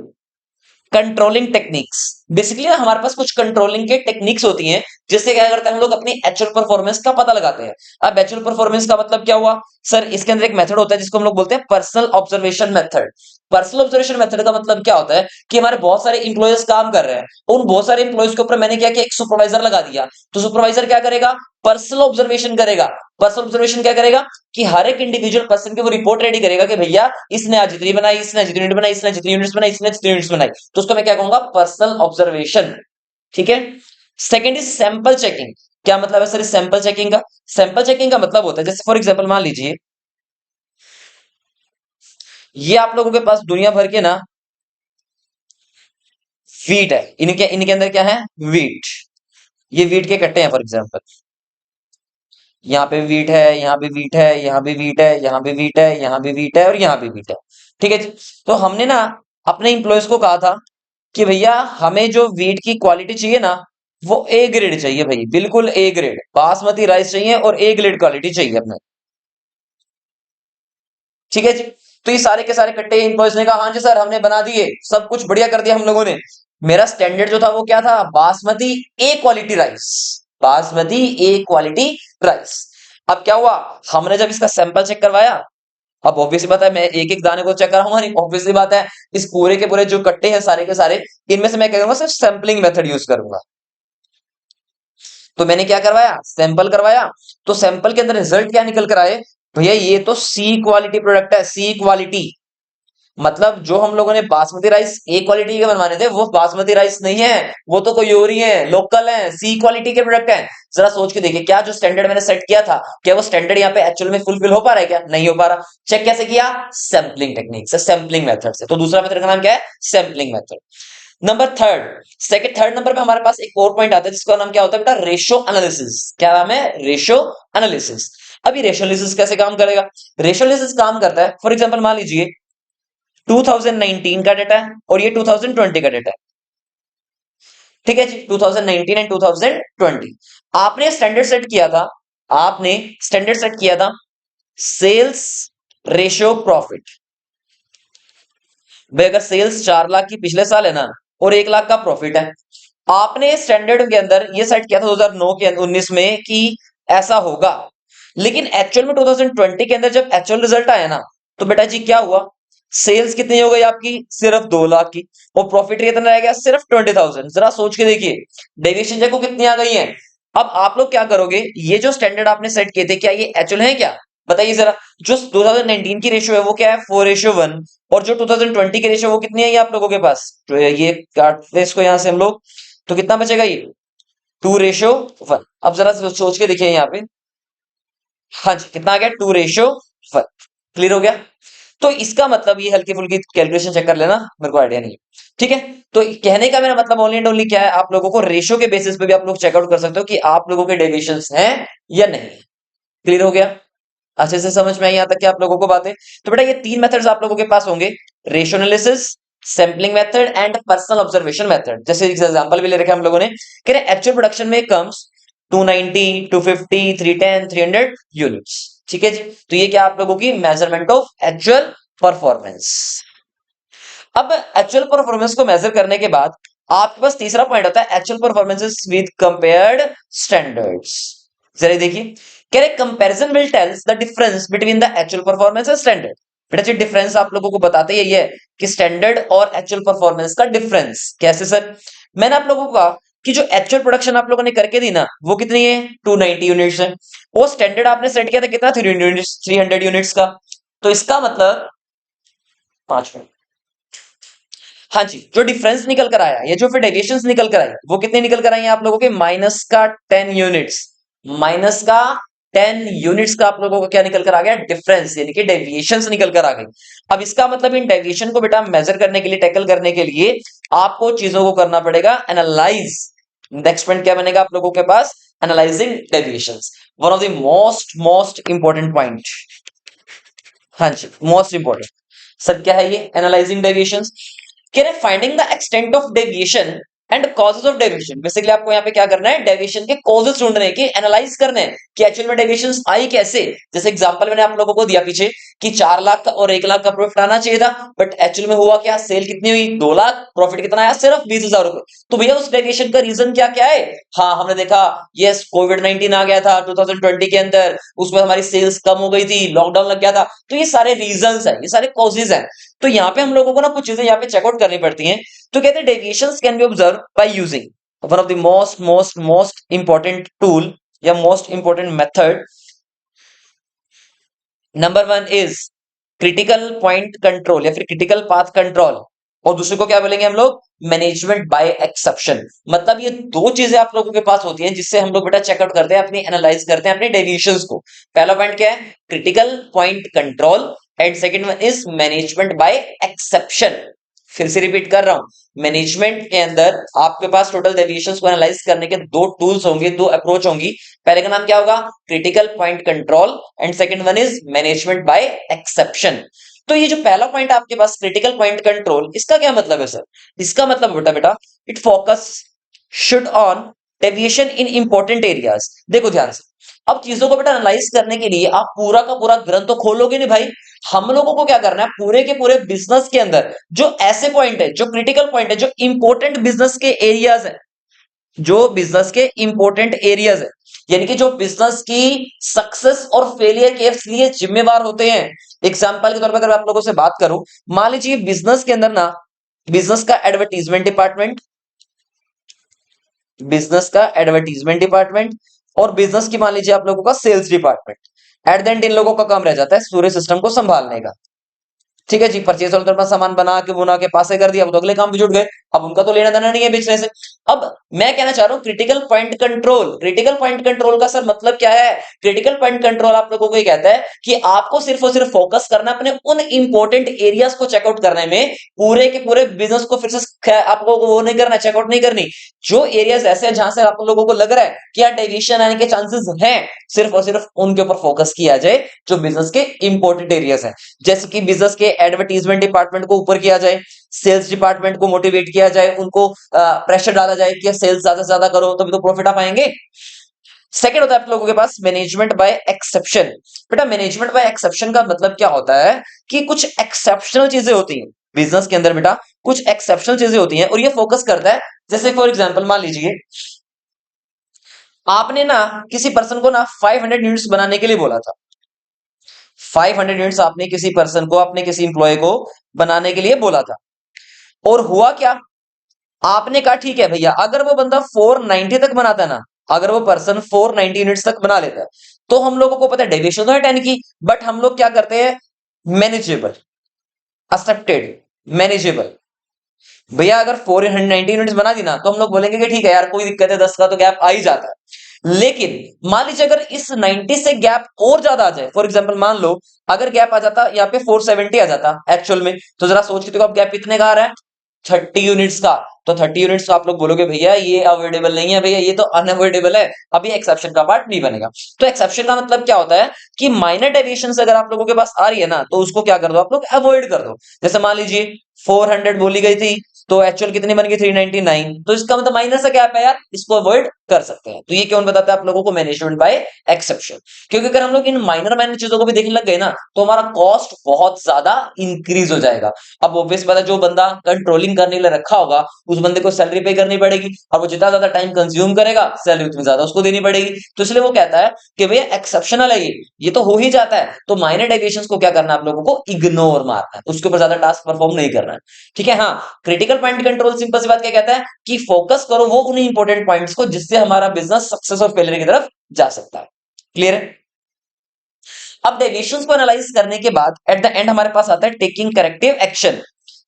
controlling techniques. Basically ना हमारे पास कुछ कंट्रोलिंग के टेक्निक्स होती हैं, जिससे क्या करते हैं हम लोग अपनी एक्चुअल परफॉर्मेंस का पता लगाते हैं। अब एक्चुअल परफॉर्मेंस का मतलब क्या हुआ सर, इसके अंदर एक मेथड होता है जिसको हम लोग बोलते हैं personal observation method. Personal observation method का मतलब क्या होता है कि हमारे बहुत सारे इंप्लॉयज काम कर रहे हैं, उन बहुत सारे इंप्लॉयज के ऊपर मैंने क्या किया, एक सुपरवाइजर लगा दिया। तो सुपरवाइजर क्या करेगा, पर्सनल ऑब्जर्वेशन करेगा। पर्सनल ऑब्जर्वेशन क्या करेगा कि हर एक इंडिविजुअल पर्सन की वो रिपोर्ट रेडी करेगा कि भैया इसने आज इतनी बनाई, इसने जितनी यूनिट बनाई, इसने जितनी यूनिट्स बनाई, इसने जितनी यूनिट्स बनाई। तो उसको मैं क्या कहूंगा, पर्सनल ऑब्जर्वेशन। ठीक है। Second is sample checking. क्या मतलब है सर इस सैंपल चेकिंग का? सैंपल चेकिंग का मतलब होता है जैसे फॉर एग्जांपल मान लीजिए ये आप लोगों के पास दुनिया भर के ना वीट है, इनके इनके अंदर क्या है, वीट। ये वीट के कट्टे हैं फॉर एग्जांपल, यहाँ पे वीट है, यहाँ पे वीट है, यहाँ पे वीट है, यहाँ पे वीट है, यहाँ पे वीट है और यहाँ पे वीट है। ठीक है जी। तो हमने ना अपने इंप्लॉयज को कहा था कि भैया हमें जो वीट की क्वालिटी चाहिए ना वो ए ग्रेड चाहिए भाई, बिल्कुल ए ग्रेड बासमती राइस चाहिए और ए ग्रेड क्वालिटी चाहिए अपने। ठीक है जी। तो ये सारे के सारे कट्टे इंप्लॉयज ने कहा हाँ जी सर हमने बना दिए, सब कुछ बढ़िया कर दिया हम लोगों ने। मेरा स्टैंडर्ड जो था वो क्या था, बासमती ए क्वालिटी राइस। बासमती ए क्वालिटी राइस। अब क्या हुआ, हमने जब इसका सैंपल चेक करवाया, अब ऑब्वियसली बात है मैं एक एक दाने को चेक कर रहा हूँ, ऑब्वियसली बात है इस पूरे के पूरे जो कट्टे हैं सारे के सारे, इनमें से मैं क्या करूंगा, सिर्फ सैंपलिंग मेथड यूज करूंगा। तो मैंने क्या करवाया, सैंपल करवाया। तो सैंपल के अंदर रिजल्ट क्या निकल कर आए, भैया ये तो सी क्वालिटी प्रोडक्ट है, सी क्वालिटी। मतलब जो हम लोगों ने बासमती राइस ए क्वालिटी के बनवाने थे वो बासमती राइस नहीं है, वो तो कोई और ही है, लोकल है, सी क्वालिटी के प्रोडक्ट हैं। जरा सोच के देखिए क्या जो स्टैंडर्ड मैंने सेट किया था, क्या वो स्टैंडर्ड यहाँ पे एक्चुअल में फुलफिल हो पा रहा है, क्या नहीं हो पा रहा। चेक कैसे किया, सैंपलिंग टेक्निक से, सैंपलिंग मेथड से। तो दूसरा मेथड का नाम क्या है, sampling method. Number third, third number पे हमारे पास एक और पॉइंट आता है जिसका नाम क्या होता है बेटा, रेशो एनालिसिस। क्या नाम है, रेशो एनालिसिस। अभी रेशो एनालिसिस कैसे काम करेगा, रेशो एनालिसिस काम करता है फॉर एग्जांपल मान लीजिए 2019 का डेटा है और ये 2020 का डेटा है। ठीक है जी, 2019 एंड 2020 आपने स्टैंडर्ड सेट किया था, आपने स्टैंडर्ड सेट किया था सेल्स रेशियो प्रॉफिट। भाई अगर सेल्स 4 लाख की पिछले साल है ना और 1 लाख का प्रॉफिट है, आपने स्टैंडर्ड के अंदर ये सेट किया था 2009 के 19 में कि ऐसा होगा, लेकिन एक्चुअल में 2020 के अंदर जब एक्चुअल रिजल्ट आया ना तो बेटा जी क्या हुआ, सेल्स कितनी हो गई आपकी, सिर्फ 2 लाख की, और प्रॉफिट कितना रह गया, सिर्फ 20,000। जरा सोच के देखिए डेविएशन देखो कितनी आ गई है। अब आप लोग क्या करोगे, ये जो स्टैंडर्ड आपने सेट किए थे क्या ये एक्चुअल है क्या, बताइए जरा। जो 2019 की रेशियो है वो क्या है, 4:1, और जो 2020 की रेशियो वो कितनी है ये आप लोगों के पास, तो ये काटते इसको यहां से हम लोग, तो कितना बचेगा ये 2:1। अब जरा सोच के देखिए यहाँ पे, हाँ जी कितना आ गया, 2:1। क्लियर हो गया। तो इसका मतलब ये हल्की फुल्की कैलकुलेशन चेक कर लेना, मेरे को आइडिया नहीं है। ठीक है। तो कहने का मेरा मतलब ओनली एंड ओनली क्या है, आप लोगों को रेशियो के बेसिस पे भी आप लोग चेकआउट कर सकते हो कि आप लोगों के डेविएशंस हैं या नहीं। क्लियर हो गया, अच्छे से समझ में आई यहाँ तक कि आप लोगों को बातें। तो बेटा ये 3 मेथड्स आप लोगों के पास होंगे, ratio analysis, sampling method and personal observation method. जैसे एग्जांपल भी ले रखे हम लोगों ने, कह रहे एक्चुअल प्रोडक्शन में कम्स 290, 250, 310, 300 यूनिट्स। ठीक है जी। तो ये क्या आप लोगों की मेजरमेंट ऑफ एक्चुअल परफॉर्मेंस। अब एक्चुअल परफॉर्मेंस को मेजर करने के बाद आपके पास तीसरा पॉइंट होता है actual performances with compared standards. जरा देखिए, कह रहे comparison will tells the difference between the actual performance and standard. बेटा जी डिफरेंस आप लोगों को बताते ही है कि स्टैंडर्ड और एक्चुअल परफॉर्मेंस का डिफरेंस कैसे सर। मैंने आप लोगों को कहा कि जो एक्चुअल प्रोडक्शन आप लोगों ने करके दी ना वो कितनी है, 290 यूनिट्स है। वो स्टैंडर्ड आपने सेट किया था कितना, 300 यूनिट्स का। तो इसका मतलब 5 मिनट, हाँ जी, जो डिफरेंस निकल कर आया या जो फिर डेविएशंस निकल कर आई वो कितने निकल कर आई हैं आप लोगों के? -10 यूनिट्स। -10 यूनिट्स का आप लोगों को क्या निकल कर आ गया? डिफरेंस, यानी कि डेविएशंस निकल कर आ गई। अब इसका मतलब इन डेविएशन को बेटा मेजर करने के लिए, टैकल करने के लिए आपको चीजों को करना पड़ेगा एनालाइज। नेक्स्ट पॉइंट क्या बनेगा आप लोगों के पास? Analysing deviations, one of the most most important point. हाँ जी, मोस्ट इंपॉर्टेंट सर क्या है ये? Analysing deviations. कह रहे finding the extent of deviation and causes of deviation. Basically आपको यहाँ पे क्या करना है? डेविएशन के कॉजेज ढूंढने के, एनालाइज करने हैं कि एक्चुअल में डेविएशंस आई कैसे। जैसे एग्जांपल मैंने आप लोगों को दिया पीछे कि 4 लाख का और 1 लाख का प्रॉफिट आना चाहिए था, बट एक्चुअल में हुआ क्या? सेल कितनी हुई? 2 लाख, प्रॉफिट कितना आया? सिर्फ 20,000 रुपए। तो भैया उस डेविएशन का रीजन क्या क्या है? हाँ, हमने देखा यस कोविड-19 आ गया था 2020 के अंदर, उसमें हमारी सेल्स कम हो गई थी, लॉकडाउन लग गया था। तो ये सारे रीजंस हैं, ये सारे कॉजेज हैं। तो यहाँ पे हम लोगों को ना कुछ चीजें यहाँ पे चेकआउट करनी पड़ती हैं। तो कहते हैं deviations can be observe by using one of the most most most important tool या most important method. Number 1 is critical point control या फिर क्रिटिकल पाथ कंट्रोल, और दूसरे को क्या बोलेंगे हम लोग? Management by exception. मतलब ये दो चीजें आप लोगों के पास होती हैं जिससे हम लोग बेटा चेकआउट करते हैं, अपनी एनालाइज करते हैं अपने डेविएशंस को। पहला पॉइंट क्या है? Critical point control, and second one is management by exception. फिर से रिपीट कर रहा हूं, मैनेजमेंट के अंदर आपके पास टोटल डेविएशंस को एनालाइज करने के दो टूल्स होंगे, दो अप्रोच होंगी। पहले का नाम क्या होगा? Critical point control, and second one is management by exception. तो ये जो पहला पॉइंट आपके पास क्रिटिकल पॉइंट कंट्रोल, इसका क्या मतलब है सर? इसका मतलब बेटा बेटा it focus should on deviation in important areas. देखो ध्यान से, अब चीजों को बेटा एनालाइज करने के लिए आप पूरा का पूरा ग्रंथ तो खोलोगे नहीं भाई। हम लोगों को क्या करना है? पूरे के पूरे बिजनेस के अंदर जो ऐसे पॉइंट है, जो क्रिटिकल पॉइंट है, जो इंपॉर्टेंट बिजनेस के एरियाज है, जो बिजनेस के इंपॉर्टेंट एरियाज है, यानी कि जो बिजनेस की सक्सेस और फेलियर के लिए जिम्मेवार होते हैं। एग्जांपल के तौर पर अगर आप लोगों से बात करूं, मान लीजिए बिजनेस के अंदर ना, बिजनेस का एडवर्टीजमेंट डिपार्टमेंट, बिजनेस का एडवर्टीजमेंट डिपार्टमेंट और बिजनेस की मान लीजिए आप लोगों का sales department. At the end इन लोगों का काम रह जाता है पूरे सिस्टम को संभालने का। ठीक है जी, परचेज ऑर्डर पर सामान बना के बुना के पासे कर दिया, अब तो अगले काम भी जुट गए, अब उनका तो लेना देना नहीं है बेचने से। अब मैं कहना चाह रहा हूं critical point control. Critical point control का सर मतलब क्या है? क्रिटिकल पॉइंट कंट्रोल आप लोगों को ये कहता है कि आपको सिर्फ और सिर्फ फोकस करना अपने उन इंपॉर्टेंट एरियाज को चेकआउट करने में, पूरे के पूरे बिजनेस को फिर से आपको वो नहीं करना, चेकआउट नहीं करनी। जो एरियाज ऐसे हैं जहां से आप लोगों को लग रहा है कि यार डेविएशन आने के चांसेस हैं, सिर्फ और सिर्फ उनके ऊपर फोकस किया जाए जो बिजनेस के इंपॉर्टेंट एरियाज हैं। जैसे कि बिजनेस के एडवर्टीजमेंट डिपार्टमेंट को ऊपर किया जाए, सेल्स डिपार्टमेंट को मोटिवेट किया जाए, उनको प्रेशर डाला जाए कि सेल्स ज्यादा से ज्यादा करो तभी तो प्रॉफिट आ पाएंगे। सेकंड होता है आप लोगों के पास मैनेजमेंट बाय एक्सेप्शन। बेटा मैनेजमेंट बाय एक्सेप्शन का मतलब क्या होता है? कि कुछ एक्सेप्शनल चीजें होती हैं बिजनेस के अंदर बेटा, कुछ एक्सेप्शनल चीजें होती हैं और ये फोकस करता है। जैसे फॉर एग्जांपल मान लीजिए आपने ना किसी पर्सन को ना 500 यूनिट्स बनाने के लिए बोला था। 500 यूनिट्स आपने किसी पर्सन को, अपने किसी इंप्लॉय को बनाने के लिए बोला था, और हुआ क्या? आपने कहा ठीक है भैया, अगर वो बंदा 490 तक बनाता है ना, अगर वो पर्सन 490 यूनिट्स तक बना लेता है, तो हम लोगों को पता है डेविएशन तो है 10 की, बट हम लोग क्या करते हैं? Manageable, accepted, manageable. भैया अगर 490 यूनिट्स बना दी ना, तो हम लोग बोलेंगे कि ठीक है यार कोई दिक्कत है, 10 का तो गैप आ ही जाता है। लेकिन मान लीजिए अगर इस 90 से गैप और ज्यादा आ जाए, फॉर एग्जांपल मान लो अगर गैप आ जाता यहाँ पे 470 आ जाता एक्चुअल में, तो जरा सोच के देखो अब गैप कितने का आ रहा है? 30 यूनिट्स का। तो 30 यूनिट्स तो आप लोग बोलोगे भैया ये अवॉइडेबल नहीं है, भैया ये तो अनअवॉइडेबल है, अभी एक्सेप्शन का पार्ट नहीं बनेगा। तो एक्सेप्शन का मतलब क्या होता है? कि माइनर डेविएशन अगर आप लोगों के पास आ रही है ना, तो उसको क्या कर दो आप लोग? अवॉइड कर दो। जैसे मान लीजिए 400 बोली गई थी, तो एक्चुअल कितनी बन गई? 399। तो इसका मतलब माइनस का गैप है यार, इसको अवॉइड कर सकते हैं। तो ये कौन बताता है आप लोगों को? Management by exception. क्योंकि अगर हम लोग इन माइनर माइनर चीजों को भी देखने लग गए ना, तो हमारा कॉस्ट बहुत ज्यादा इंक्रीज हो जाएगा। अब ऑब्वियस बात है, जो बंदा कंट्रोलिंग करने के लिए रखा होगा उस बंदे को सैलरी पे करनी पड़ेगी, और वो जितना ज्यादा टाइम कंज्यूम करेगा सैलरी उतनी ज्यादा उसको देनी पड़ेगी। तो इसलिए वो कहता है कि भैया एक्सेप्शनल है, ये तो हो ही जाता है, तो माइनर डेविएशंस को क्या करना है आप लोगों को? इग्नोर मारना है, उसके ऊपर ज्यादा टास्क परफॉर्म नहीं करना है। ठीक है। हाँ, क्रिटिकल पॉइंट कंट्रोल सिंपल सी बात क्या कहता है? कि फोकस करो वो उन इंपॉर्टेंट पॉइंट्स को जिससे हमारा बिजनेस सक्सेस और फेलियर की तरफ जा सकता है। क्लियर है? अब डेविएशंस को एनालाइज करने के बाद एट द एंड हमारे पास आता है टेकिंग करेक्टिव एक्शन।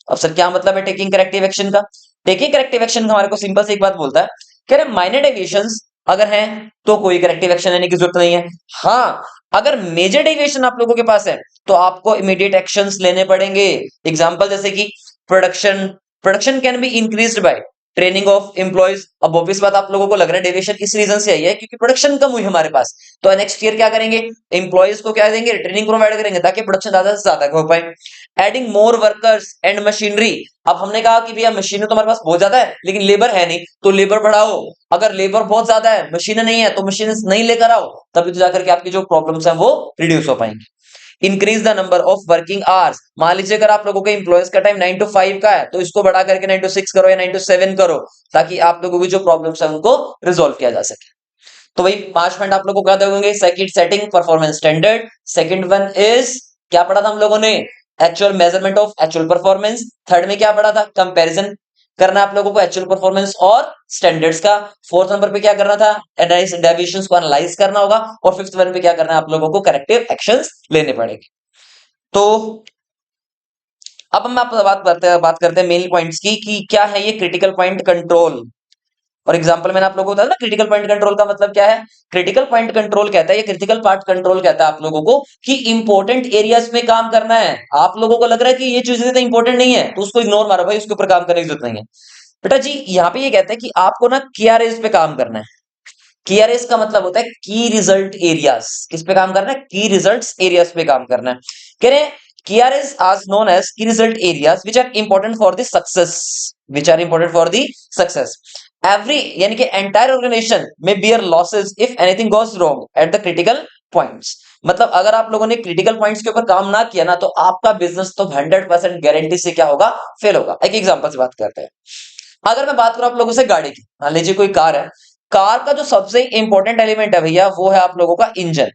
अब सर क्या मतलब है टेकिंग करेक्टिव एक्शन का? टेकिंग करेक्टिव एक्शन हमारे को सिंपल से एक बात बोलता है, कह रहे माइनर डेविएशंस अगर हैं तो कोई करेक्टिव एक्शन लेने की जरूरत नहीं है। हाँ, अगर मेजर डेविएशन आप लोगों के पास है तो आपको इमीडिएट एक्शंस लेने पड़ेंगे। एग्जांपल जैसे कि production production can be increased by training of employees. अब ऑब्वियस बात आप लोगों को लग रहा है डेविएशन इस रीजन से आई है क्योंकि प्रोडक्शन कम हुई हमारे पास, तो नेक्स्ट ईयर क्या करेंगे, एम्प्लॉयज को क्या देंगे, ट्रेनिंग प्रोवाइड करेंगे ताकि प्रोडक्शन ज्यादा से ज्यादा हो पाए। Adding more workers and machinery, अब हमने कहा कि भैया मशीनें तो हमारे पास बहुत ज्यादा है लेकिन लेबर है नहीं, तो लेबर बढ़ाओ। अगर लेबर बहुत ज्यादा है मशीनें नहीं है तो मशीनें नहीं लेकर आओ, तभी तो जाकर के आपकी जो प्रॉब्लम्स है वो रिड्यूस हो पाएंगी। Increase the number of working hours, मान लीजिए अगर आप लोगों के एम्प्लॉयज का टाइम 9 to 5 का है तो इसको बढ़ा करके 9 to 6 करो या 9 to 7 करो, ताकि आप लोगों की जो प्रॉब्लम्स है उनको रिजोल्व किया जा सके। तो वही 5 पॉइंट आप लोगों को क्या देंगे, second setting performance standard, second one is क्या पढ़ा था हम लोगों ने, actual measurement of actual performance. Third में क्या पढ़ा था, कंपैरिजन करना आप लोगों को एक्चुअल परफॉर्मेंस और स्टैंडर्ड्स का। फोर्थ नंबर पे क्या करना था, डेविएशंस को एनालाइज करना होगा। और फिफ्थ वन पे क्या करना है आप लोगों को, करेक्टिव एक्शंस लेने पड़ेंगे। तो अब हम आप बात करते हैं मेन पॉइंट्स की कि क्या है ये क्रिटिकल पॉइंट कंट्रोल। और एग्जांपल मैंने आप लोगों को बताया ना क्रिटिकल पॉइंट कंट्रोल का मतलब क्या है। क्रिटिकल पॉइंट कंट्रोल कहता है, ये क्रिटिकल पार्ट कंट्रोल कहता है आप लोगों को कि इंपॉर्टेंट एरियाज में काम करना है। आप लोगों को लग रहा है कि ये चीजें तो इंपॉर्टेंट नहीं है तो उसको इग्नोर मारो भाई, उसके ऊपर काम करने की जरूरत नहीं है। बेटा जी यहाँ पे ये कहता है कि आपको ना KRAs पे काम करना है। KRAs का मतलब होता है की रिजल्ट एरियाज। किस पे काम करना है, की रिजल्ट एरियाज पे काम करना है। कह रहे हैं KRAs as known as key result areas which are important for the success, which are important for the success every यानी कि entire organization may bear losses if anything goes wrong at the critical points। मतलब अगर आप लोगों ने critical points के ऊपर काम ना किया ना तो आपका बिजनेस तो 100% गारंटी से क्या होगा, फेल होगा। एक एग्जांपल से बात करते हैं। अगर मैं बात करूं आप लोगों से गाड़ी की, मान लीजिए कोई कार है, कार का जो सबसे इंपॉर्टेंट एलिमेंट है भैया वो है आप लोगों का इंजन।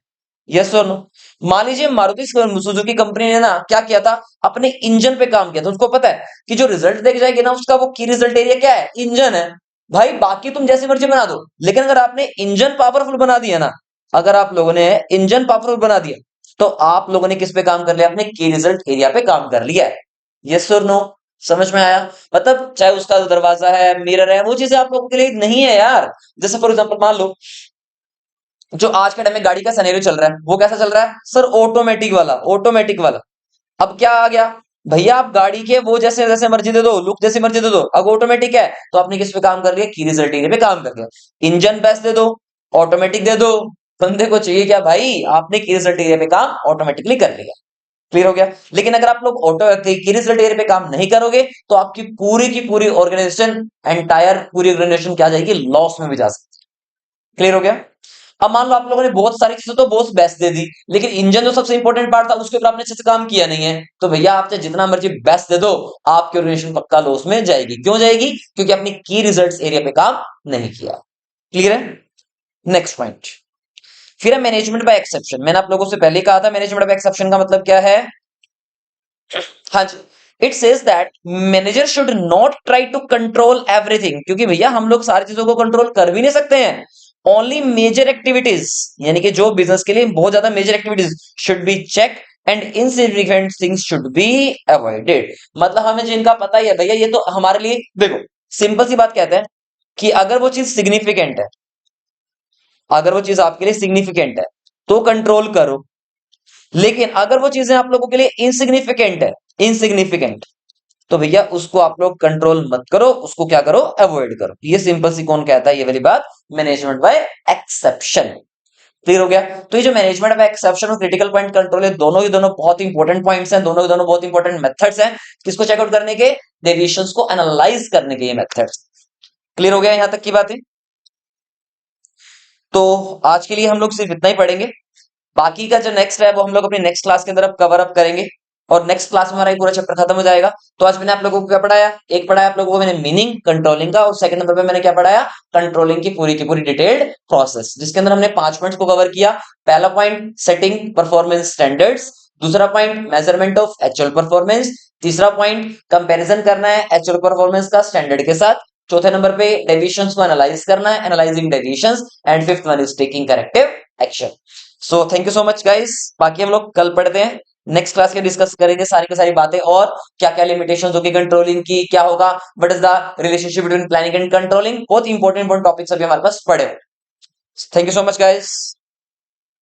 यस और नो। मान लीजिए मारुति सुजुकी कंपनी ने ना क्या किया था, अपने इंजन पे काम किया था। उसको पता है कि जो रिजल्ट देख जाएगी ना उसका वो की रिजल्ट एरिया क्या है, इंजन है। भाई बाकी तुम जैसी मर्जी बना दो, लेकिन अगर आपने इंजन पावरफुल बना दिया ना, अगर आप लोगों ने इंजन पावरफुल बना दिया तो आप लोगों ने किस पे काम कर लिया, अपने की रिजल्ट एरिया पे काम कर लिया है। यस और नो, समझ में आया। मतलब चाहे उसका दरवाजा है, मिरर है, वो चीजें आप लोगों के लिए नहीं है यार। जैसे फॉर एग्जांपल मान लो जो आज के टाइम में गाड़ी का सिनेरियो चल रहा है वो कैसा चल रहा है सर, ऑटोमेटिक वाला, ऑटोमेटिक वाला। अब क्या आ गया भैया, आप गाड़ी के वो जैसे जैसे मर्जी दे दो, लुक जैसी मर्जी दे दो, अब ऑटोमेटिक है तो आपने किस पे काम कर लिया, की रिजल्ट एरिया पे काम कर लिया। इंजन बेस्ट दे दो, ऑटोमेटिक दे दो, बंदे को चाहिए क्या भाई, आपने की रिजल्ट एरिया पे काम ऑटोमेटिकली कर लिया। क्लियर हो गया। लेकिन अगर आप लोग ऑटो की रिजल्ट एरिया पे काम नहीं करोगे तो आपकी पूरी की पूरी ऑर्गेनाइजेशन, एंटायर पूरी ऑर्गेनाइजेशन क्या जाएगी, लॉस में भी जा सकती है। क्लियर हो गया। अब मान लो आप लोगों ने बहुत सारी चीजें तो बहुत बेस्ट दे दी, लेकिन इंजन जो सबसे इंपॉर्टेंट पार्ट था उसके ऊपर आपने अच्छे से काम किया नहीं है, तो भैया आप चाहे जितना मर्जी बेस्ट दे दो, आपकी ऑर्गेनाइजेशन पक्का लॉस में जाएगी। क्यों जाएगी, क्योंकि आपने की रिजल्ट्स एरिया पे काम नहीं किया। क्लियर है। नेक्स्ट पॉइंट फिर है मैनेजमेंट बाय एक्सेप्शन। मैंने आप लोगों से पहले कहा था मैनेजमेंट बाय एक्सेप्शन का मतलब क्या है। हाँ जी, it says that manager should not try to control everything, क्योंकि भैया हम लोग सारी चीजों को कंट्रोल कर भी नहीं सकते हैं। ओनली मेजर एक्टिविटीज, यानी कि जो बिजनेस के लिए बहुत ज्यादा major activities should be check and insignificant things should be avoided. मतलब हमें जिनका पता ही है भैया ये तो हमारे लिए, देखो सिंपल सी बात कहते हैं कि अगर वो चीज सिग्निफिकेंट है, अगर वो चीज आपके लिए सिग्निफिकेंट है तो कंट्रोल करो, लेकिन अगर वो चीजें आप लोगों के लिए इनसिग्निफिकेंट है, इनसिग्निफिकेंट, तो भैया उसको आप लोग कंट्रोल मत करो, उसको क्या करो, अवॉइड करो। ये सिंपल सी कौन कहता है ये वाली बात, मैनेजमेंट बाय एक्सेप्शन। क्लियर हो गया। तो ये जो मैनेजमेंट बाय एक्सेप्शन और क्रिटिकल पॉइंट कंट्रोल है, दोनों ही दोनों बहुत इंपॉर्टेंट पॉइंट्स हैं, दोनों ही दोनों बहुत इंपॉर्टेंट मेथड्स हैं किसको चेकआउट करने के, डेविएशंस को एनालाइज करने के ये मेथड्स। क्लियर हो गया यहां तक की बातें। तो आज के लिए हम लोग सिर्फ इतना ही पढ़ेंगे, बाकी का जो नेक्स्ट है वो हम लोग अपनी नेक्स्ट क्लास के अंदर अब कवर अप करेंगे, और नेक्स्ट क्लास में हमारा ये पूरा चैप्टर खत्म हो जाएगा। तो आज मैंने आप लोगों को क्या पढ़ाया, एक पढ़ाया आप लोगों को मैंने मीनिंग कंट्रोलिंग का, और सेकंड नंबर पे मैंने क्या पढ़ाया, कंट्रोलिंग की पूरी डिटेल्ड प्रोसेस, जिसके अंदर हमने 5 पॉइंट्स को कवर किया। पहला पॉइंट सेटिंग परफॉर्मेंस स्टैंडर्ड्स, दूसरा point measurement of actual performance, तीसरा पॉइंट कंपैरिजन करना है एक्चुअल परफॉर्मेंस का स्टैंडर्ड के साथ, चौथे नंबर पे डेविएशंस को एनालाइज करना है, analysing deviations, and fifth one is taking corrective action. So thank you so much guys, बाकी हम लोग कल पढ़ते हैं। नेक्स्ट क्लास के डिस्कस करेंगे सारी की सारी बातें और क्या क्या लिमिटेशंस होगी कंट्रोलिंग की, क्या होगा, what is the relationship between planning and controlling. बहुत इंपॉर्टेंट टॉपिक्स अभी हमारे पास पड़े हो। Thank you so much guys.